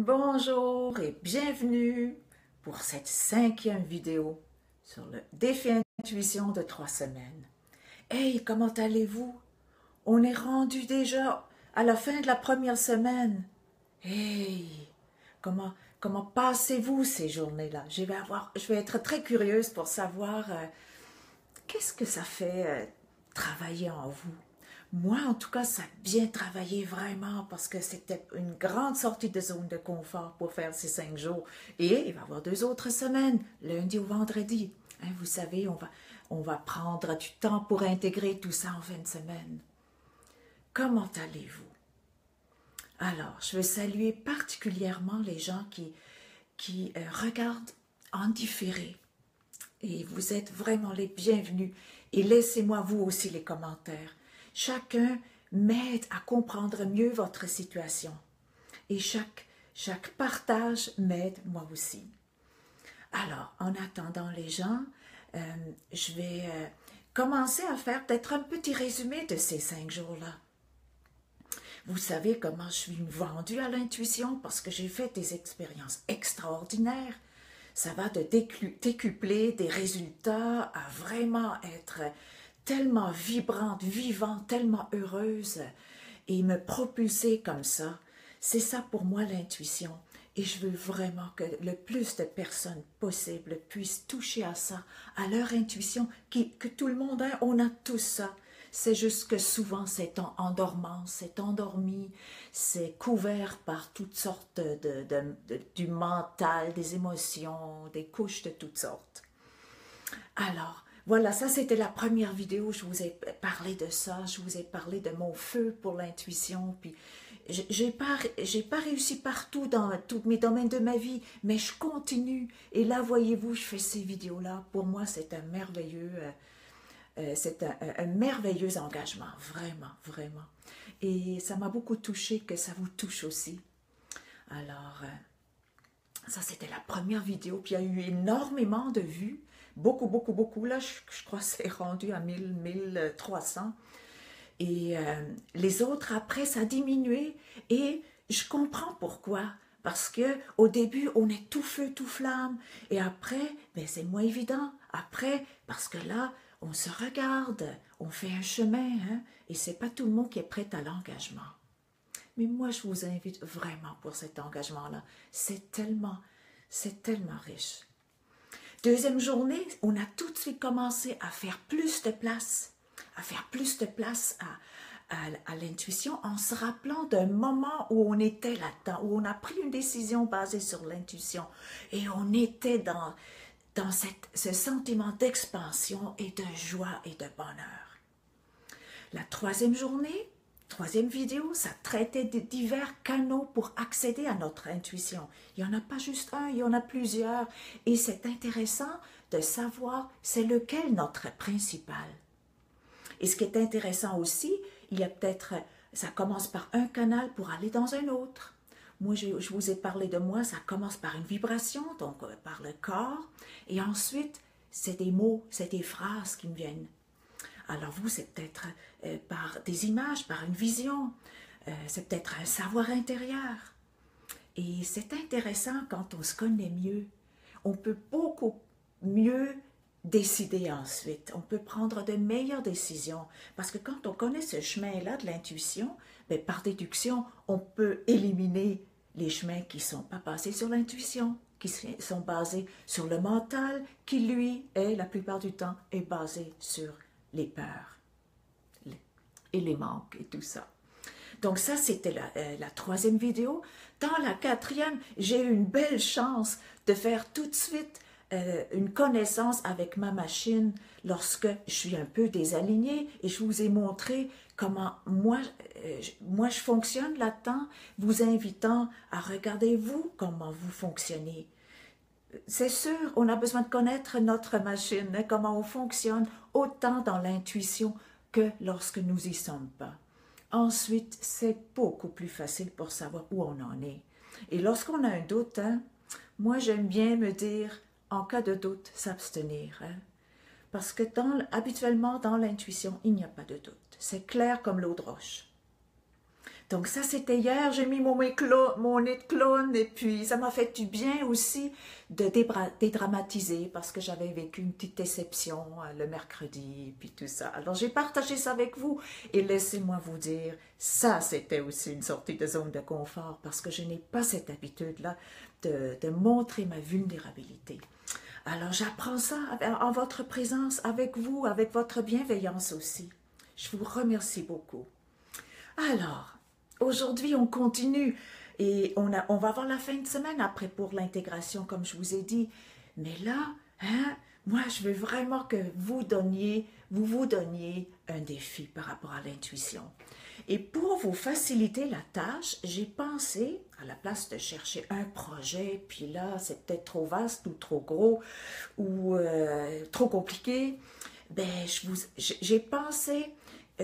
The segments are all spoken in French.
Bonjour et bienvenue pour cette 5e vidéo sur le défi intuition de 3 semaines. Hey, comment allez-vous? On est rendu déjà à la fin de la première semaine. Hey, comment passez-vous ces journées-là? Je vais être très curieuse pour savoir qu'est-ce que ça fait travailler en vous. Moi, en tout cas, ça a bien travaillé vraiment parce que c'était une grande sortie de zone de confort pour faire ces 5 jours. Et il va y avoir 2 autres semaines, lundi ou vendredi. Hein, vous savez, on va prendre du temps pour intégrer tout ça en fin de semaine. Comment allez-vous? Alors, je veux saluer particulièrement les gens qui regardent en différé. Et vous êtes vraiment les bienvenus. Et laissez-moi vous aussi les commentaires. Chacun m'aide à comprendre mieux votre situation. Et chaque partage m'aide moi aussi. Alors, en attendant les gens, je vais commencer à faire peut-être un petit résumé de ces 5 jours-là. Vous savez comment je suis vendue à l'intuition parce que j'ai fait des expériences extraordinaires. Ça va de décupler des résultats à vraiment être tellement vibrante, vivante, tellement heureuse et me propulser comme ça. C'est ça pour moi l'intuition. Et je veux vraiment que le plus de personnes possible puissent toucher à ça, à leur intuition, que tout le monde a, on a tous ça. C'est juste que souvent c'est en dormance, c'est endormi, c'est couvert par toutes sortes du mental, des émotions, des couches de toutes sortes. Alors, voilà, ça c'était la première vidéo, je vous ai parlé de ça, je vous ai parlé de mon feu pour l'intuition, puis j'ai pas réussi partout dans tous mes domaines de ma vie, mais je continue, et là, voyez-vous, je fais ces vidéos-là, pour moi c'est un merveilleux... c'est un merveilleux engagement, vraiment, vraiment. Et ça m'a beaucoup touché, que ça vous touche aussi. Alors, ça c'était la première vidéo, puis il y a eu énormément de vues, beaucoup, beaucoup, beaucoup. Là, je crois que c'est rendu à 1000, 1300. Et les autres, après, ça a diminué, et je comprends pourquoi. Parce que au début, on est tout feu, tout flamme, et après, ben, c'est moins évident. Après, parce que là, on se regarde, on fait un chemin, hein, et c'est pas tout le monde qui est prêt à l'engagement. Mais moi, je vous invite vraiment pour cet engagement-là. C'est tellement riche. Deuxième journée, on a tout de suite commencé à faire plus de place, à l'intuition en se rappelant d'un moment où on était là-dedans, où on a pris une décision basée sur l'intuition et on était dans ce sentiment d'expansion et de joie et de bonheur. La troisième journée, troisième vidéo, ça traitait de divers canaux pour accéder à notre intuition. Il n'y en a pas juste un, il y en a plusieurs. Et c'est intéressant de savoir c'est lequel notre principal. Et ce qui est intéressant aussi, il y a peut-être, ça commence par un canal pour aller dans un autre. Moi, je vous ai parlé de moi, ça commence par une vibration, donc par le corps, et ensuite, c'est des mots, c'est des phrases qui me viennent. Alors vous, c'est peut-être par des images, par une vision, c'est peut-être un savoir intérieur. Et c'est intéressant quand on se connaît mieux. On peut beaucoup mieux décider ensuite. On peut prendre de meilleures décisions. Parce que quand on connaît ce chemin-là de l'intuition, ben, par déduction, on peut éliminer les chemins qui ne sont pas basés sur l'intuition, qui sont basés sur le mental, qui lui est, la plupart du temps, est basé sur les peurs et les manques et tout ça. Donc ça, c'était la troisième vidéo. Dans la quatrième, j'ai eu une belle chance de faire tout de suite une connaissance avec ma machine lorsque je suis un peu désalignée et je vous ai montré comment moi je fonctionne là-dedans, vous invitant à regarder vous comment vous fonctionnez. C'est sûr, on a besoin de connaître notre machine, hein, comment on fonctionne, autant dans l'intuition que lorsque nous y sommes pas. Ensuite, c'est beaucoup plus facile pour savoir où on en est. Et lorsqu'on a un doute, hein, moi j'aime bien me dire, en cas de doute, s'abstenir. Hein, parce que habituellement, dans l'intuition, il n'y a pas de doute. C'est clair comme l'eau de roche. Donc ça, c'était hier, j'ai mis mon nez de clown et puis ça m'a fait du bien aussi de dédramatiser parce que j'avais vécu une petite déception le mercredi et puis tout ça. Alors j'ai partagé ça avec vous et laissez-moi vous dire, ça c'était aussi une sortie de zone de confort parce que je n'ai pas cette habitude-là de montrer ma vulnérabilité. Alors j'apprends ça en votre présence, avec vous, avec votre bienveillance aussi. Je vous remercie beaucoup. Alors, aujourd'hui, on continue et on va avoir la fin de semaine après pour l'intégration, comme je vous ai dit. Mais là, hein, moi, je veux vraiment que vous vous donniez un défi par rapport à l'intuition. Et pour vous faciliter la tâche, j'ai pensé, à la place de chercher un projet, puis là, c'est peut-être trop vaste ou trop gros ou trop compliqué, ben, j'ai pensé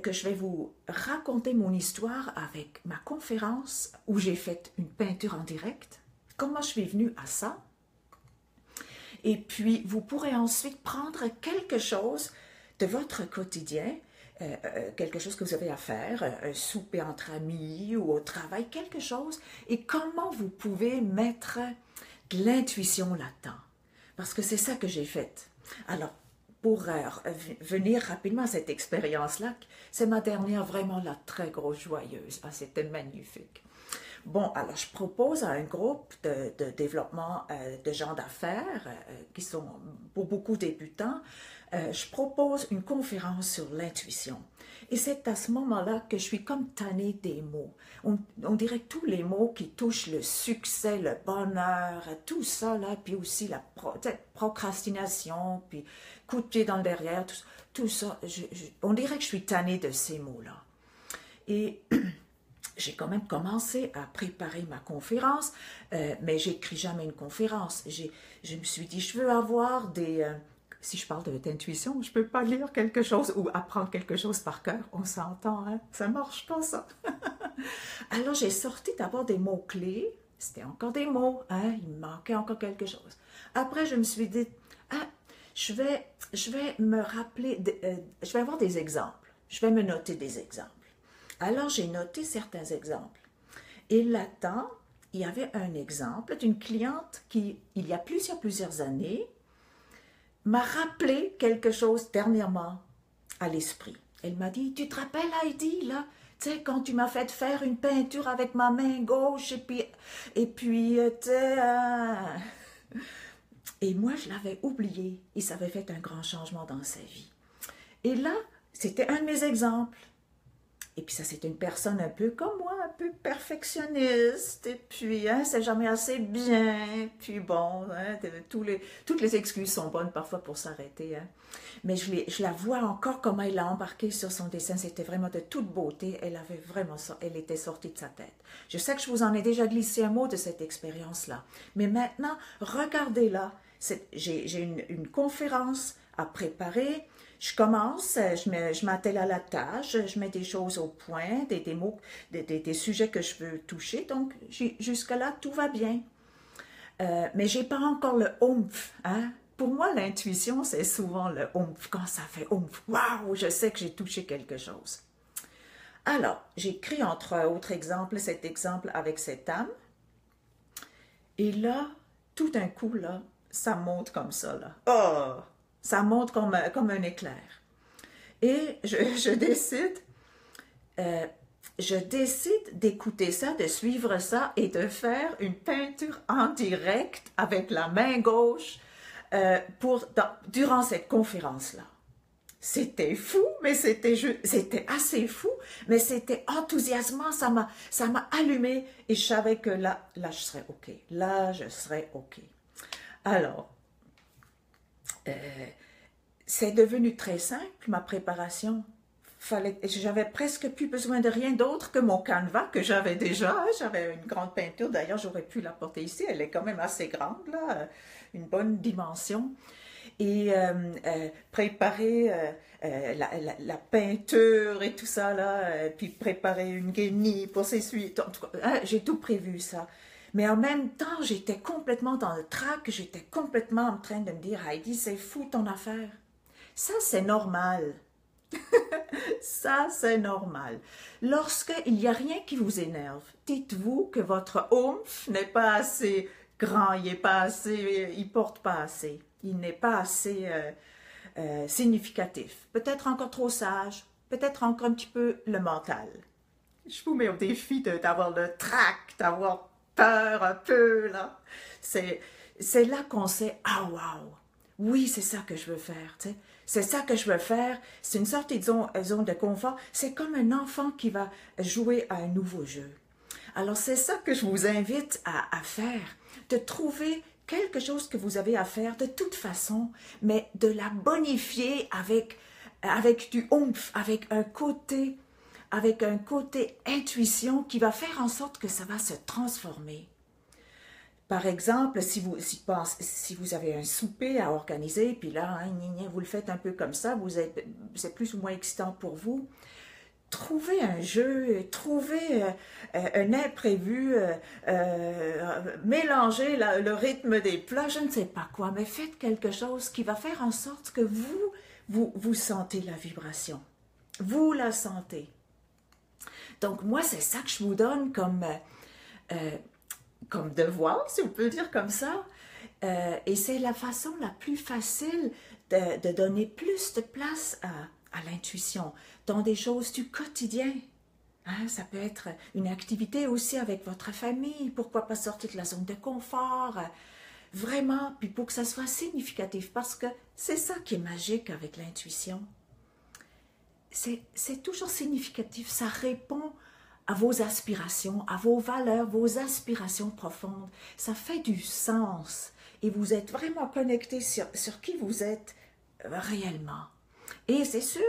que je vais vous raconter mon histoire avec ma conférence où j'ai fait une peinture en direct, comment je suis venue à ça. Et puis, vous pourrez ensuite prendre quelque chose de votre quotidien, quelque chose que vous avez à faire, un souper entre amis ou au travail, quelque chose, et comment vous pouvez mettre de l'intuition là-dedans. Parce que c'est ça que j'ai fait. Alors, pour venir rapidement à cette expérience-là, c'est ma dernière vraiment la très grosse joyeuse. Ah, c'était magnifique. Bon, alors je propose à un groupe de développement de gens d'affaires qui sont pour beaucoup débutants, je propose une conférence sur l'intuition. Et c'est à ce moment-là que je suis comme tannée des mots. On dirait que tous les mots qui touchent le succès, le bonheur, tout ça, là, puis aussi la procrastination, puis coup de pied dans le derrière, tout ça, on dirait que je suis tannée de ces mots-là. Et j'ai quand même commencé à préparer ma conférence, mais j'écris jamais une conférence. Je me suis dit, je veux avoir des... si je parle d'intuition, je ne peux pas lire quelque chose ou apprendre quelque chose par cœur. On s'entend, hein? Ça ne marche pas, ça. Alors, j'ai sorti d'abord des mots-clés. C'était encore des mots, hein? Il me manquait encore quelque chose. Après, je me suis dit, ah, je vais me rappeler, je vais avoir des exemples. Je vais me noter des exemples. Alors, j'ai noté certains exemples. Et là-dedans, il y avait un exemple d'une cliente qui, il y a plusieurs années, m'a rappelé quelque chose dernièrement à l'esprit. Elle m'a dit, tu te rappelles Heidi, là, tu sais, quand tu m'as fait faire une peinture avec ma main gauche, et puis tu sais... Et moi, je l'avais oublié, et ça avait fait un grand changement dans sa vie. Et là, c'était un de mes exemples. Et puis ça, c'est une personne un peu comme moi, un peu perfectionniste, et puis hein, c'est jamais assez bien, puis bon, hein, toutes les excuses sont bonnes parfois pour s'arrêter. Hein. Mais je la vois encore comment elle a embarqué sur son dessin, c'était vraiment de toute beauté, elle avait vraiment ça, elle était sortie de sa tête. Je sais que je vous en ai déjà glissé un mot de cette expérience-là, mais maintenant, regardez-là, j'ai une conférence à préparer. Je commence, je m'attelle à la tâche, je mets des choses au point, des mots, des sujets que je veux toucher. Donc, jusque-là, tout va bien. Mais je n'ai pas encore le oomph. Hein? Pour moi, l'intuition, c'est souvent le oomph. Quand ça fait oomph, waouh, je sais que j'ai touché quelque chose. Alors, j'écris entre autres exemples, cet exemple avec cette âme. Et là, tout d'un coup, là, ça monte comme ça. Là. Oh! Ça monte comme un éclair. Et je décide d'écouter ça, de suivre ça et de faire une peinture en direct avec la main gauche durant cette conférence-là. C'était fou, mais c'était assez fou, mais c'était enthousiasmant, ça m'a allumé et je savais que là, je serais OK. Là, je serais OK. Alors, c'est devenu très simple, ma préparation. J'avais presque plus besoin de rien d'autre que mon canevas que j'avais déjà. J'avais une grande peinture, d'ailleurs j'aurais pu la porter ici, elle est quand même assez grande, là, une bonne dimension. Et préparer la peinture et tout ça, là, puis préparer une guenille pour s'essuyer. En tout cas, hein, j'ai tout prévu ça. Mais en même temps, j'étais complètement dans le trac, j'étais complètement en train de me dire, Heidi, c'est fou ton affaire. Ça, c'est normal. Ça, c'est normal. Lorsqu'il n'y a rien qui vous énerve, dites-vous que votre oomph n'est pas assez grand, il n'est pas assez, il porte pas assez, il n'est pas assez significatif. Peut-être encore trop sage, peut-être encore un petit peu le mental. Je vous mets au défi d'avoir le trac, d'avoir peur un peu, là. C'est là qu'on sait, ah, wow, oui, c'est ça que je veux faire, tu sais. C'est ça que je veux faire. C'est une sorte de zone de confort. C'est comme un enfant qui va jouer à un nouveau jeu. Alors, c'est ça que je vous invite à faire, de trouver quelque chose que vous avez à faire de toute façon, mais de la bonifier avec du oomph, avec un côté intuition qui va faire en sorte que ça va se transformer. Par exemple, si vous avez un souper à organiser, puis là, hein, vous le faites un peu comme ça, c'est plus ou moins excitant pour vous, trouvez un jeu, trouvez un imprévu, mélangez le rythme des plats, je ne sais pas quoi, mais faites quelque chose qui va faire en sorte que vous sentez la vibration. Vous la sentez. Donc, moi, c'est ça que je vous donne comme devoir, si on peut dire comme ça. Et c'est la façon la plus facile de donner plus de place à l'intuition dans des choses du quotidien. Hein, ça peut être une activité aussi avec votre famille. Pourquoi pas sortir de la zone de confort? Vraiment, puis pour que ça soit significatif, parce que c'est ça qui est magique avec l'intuition. C'est toujours significatif, ça répond à vos aspirations, à vos valeurs, vos aspirations profondes. Ça fait du sens et vous êtes vraiment connecté sur qui vous êtes réellement. Et c'est sûr,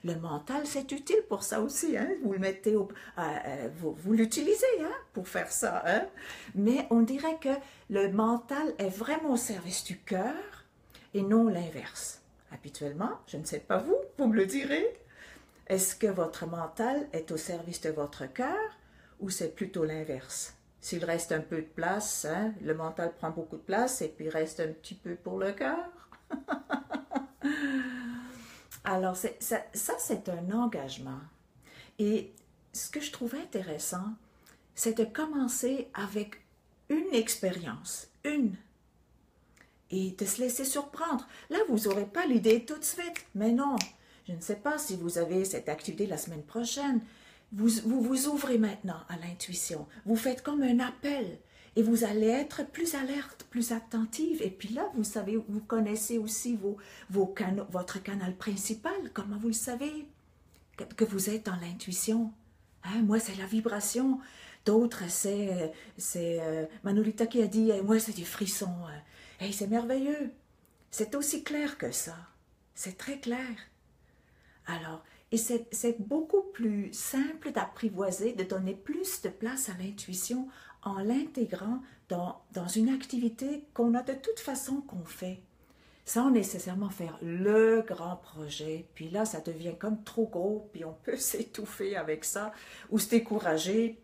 le mental, c'est utile pour ça aussi. Hein? Vous le mettez, vous l'utilisez hein, pour faire ça. Hein? Mais on dirait que le mental est vraiment au service du cœur et non l'inverse. Habituellement, je ne sais pas vous me le direz. Est-ce que votre mental est au service de votre cœur ou c'est plutôt l'inverse? S'il reste un peu de place, hein, le mental prend beaucoup de place et puis reste un petit peu pour le cœur. Alors, ça c'est un engagement. Et ce que je trouvais intéressant, c'est de commencer avec une expérience, et de se laisser surprendre. Là, vous n'aurez pas l'idée tout de suite, mais non. Je ne sais pas si vous avez cette activité la semaine prochaine. Vous ouvrez maintenant à l'intuition. Vous faites comme un appel et vous allez être plus alerte, plus attentive. Et puis là, vous savez, vous connaissez aussi votre canal principal. Comment vous le savez que vous êtes dans l'intuition? Hein, moi, c'est la vibration. D'autres, c'est Manolita qui a dit, moi, c'est des frissons. Hey, c'est merveilleux. C'est aussi clair que ça. C'est très clair. Alors, et c'est beaucoup plus simple d'apprivoiser, de donner plus de place à l'intuition en l'intégrant dans une activité qu'on a de toute façon qu'on fait, sans nécessairement faire le grand projet. Puis là, ça devient comme trop gros, puis on peut s'étouffer avec ça, ou se décourager,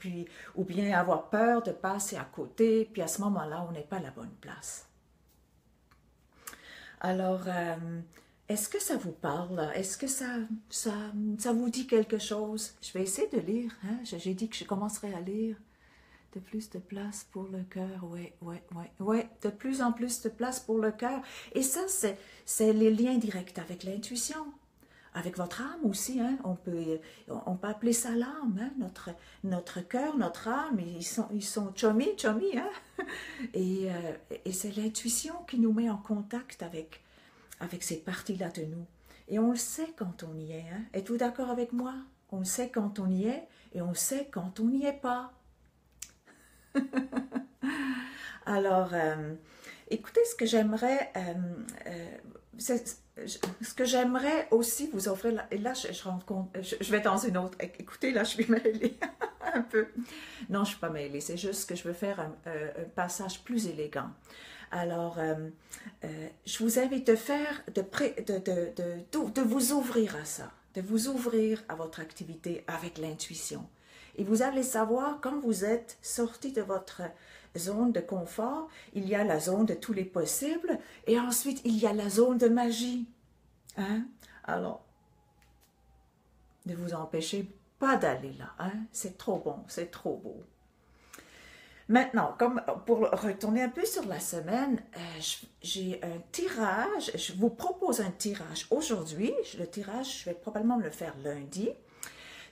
ou bien avoir peur de passer à côté, puis à ce moment-là, on n'est pas à la bonne place. Alors, est-ce que ça vous parle? Est-ce que ça vous dit quelque chose? Je vais essayer de lire. Hein? J'ai dit que je commencerai à lire. De plus de place pour le cœur. Oui. De plus en plus de place pour le cœur. Et ça, c'est les liens directs avec l'intuition. Avec votre âme aussi. Hein? On peut appeler ça l'âme. Hein? Notre cœur, notre âme, ils sont chummy. Hein? Et c'est l'intuition qui nous met en contact avec ces parties-là de nous. Et on le sait quand on y est. Hein? Êtes-vous d'accord avec moi? On le sait quand on y est et on le sait quand on n'y est pas. Alors, écoutez, ce que j'aimerais aussi vous offrir, et là, je rends compte, je vais dans une autre, écoutez, là, je suis mêlée un peu. Non, je ne suis pas mêlée, c'est juste que je veux faire un passage plus élégant. Alors, je vous invite de vous ouvrir à ça, de vous ouvrir à votre activité avec l'intuition. Et vous allez savoir, quand vous êtes sorti de votre zone de confort, il y a la zone de tous les possibles, et ensuite, il y a la zone de magie. Hein? Alors, ne vous empêchez pas d'aller là. Hein? C'est trop bon, c'est trop beau. Maintenant, comme pour retourner un peu sur la semaine, j'ai un tirage, je vous propose un tirage aujourd'hui. Le tirage, je vais probablement le faire lundi.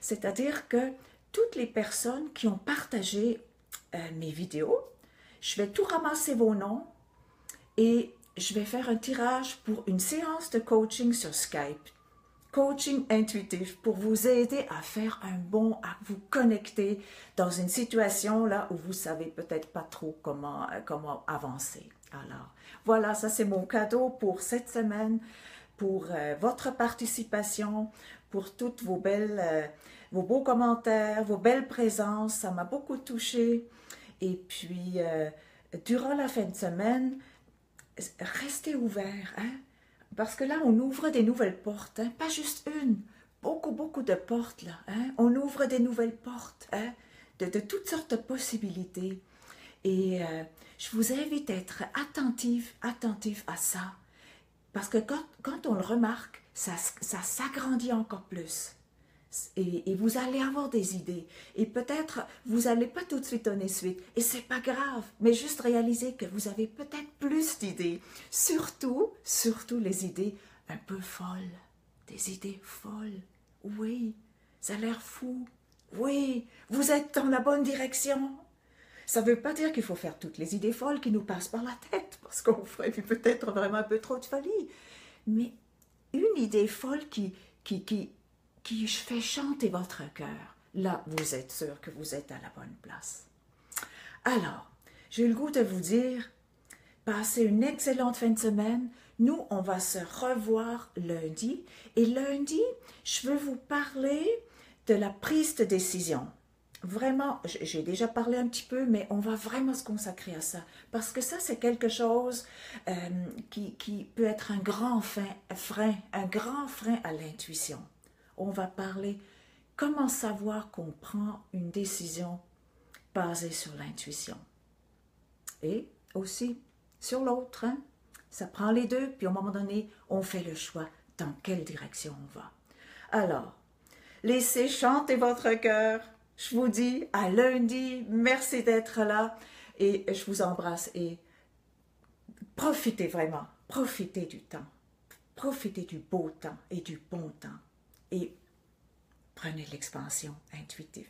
C'est-à-dire que toutes les personnes qui ont partagé mes vidéos, je vais tout ramasser vos noms et je vais faire un tirage pour une séance de coaching sur Skype. Coaching intuitif pour vous aider à faire à vous connecter dans une situation là où vous savez peut-être pas trop comment avancer. Alors, voilà, ça c'est mon cadeau pour cette semaine, pour votre participation, pour toutes vos beaux commentaires, vos belles présences, ça m'a beaucoup touchée. Et puis, durant la fin de semaine, restez ouverts, hein? Parce que là, on ouvre des nouvelles portes, hein? Pas juste une, beaucoup de portes là. Hein? On ouvre des nouvelles portes, hein? de toutes sortes de possibilités. Et je vous invite à être attentif à ça. Parce que quand on le remarque, ça s'agrandit encore plus. Et vous allez avoir des idées. Et peut-être, vous n'allez pas tout de suite donner suite. Et c'est pas grave. Mais juste réaliser que vous avez peut-être plus d'idées. Surtout les idées un peu folles. Des idées folles. Oui, ça a l'air fou. Oui, vous êtes dans la bonne direction. Ça ne veut pas dire qu'il faut faire toutes les idées folles qui nous passent par la tête. Parce qu'on ferait peut-être vraiment un peu trop de folie. Mais une idée folle qui fait chanter votre cœur, là, vous êtes sûr que vous êtes à la bonne place. Alors, j'ai le goût de vous dire, passez une excellente fin de semaine. Nous, on va se revoir lundi. Et lundi, je veux vous parler de la prise de décision. Vraiment, j'ai déjà parlé un petit peu, mais on va vraiment se consacrer à ça. Parce que ça, c'est quelque chose qui peut être un grand frein à l'intuition. On va parler comment savoir qu'on prend une décision basée sur l'intuition. Et aussi sur l'autre. Hein? Ça prend les deux, puis au moment donné, on fait le choix dans quelle direction on va. Alors, laissez chanter votre cœur. Je vous dis à lundi. Merci d'être là. Et je vous embrasse. Et profitez vraiment. Profitez du temps. Profitez du beau temps et du bon temps. Et prenez l'expansion intuitive.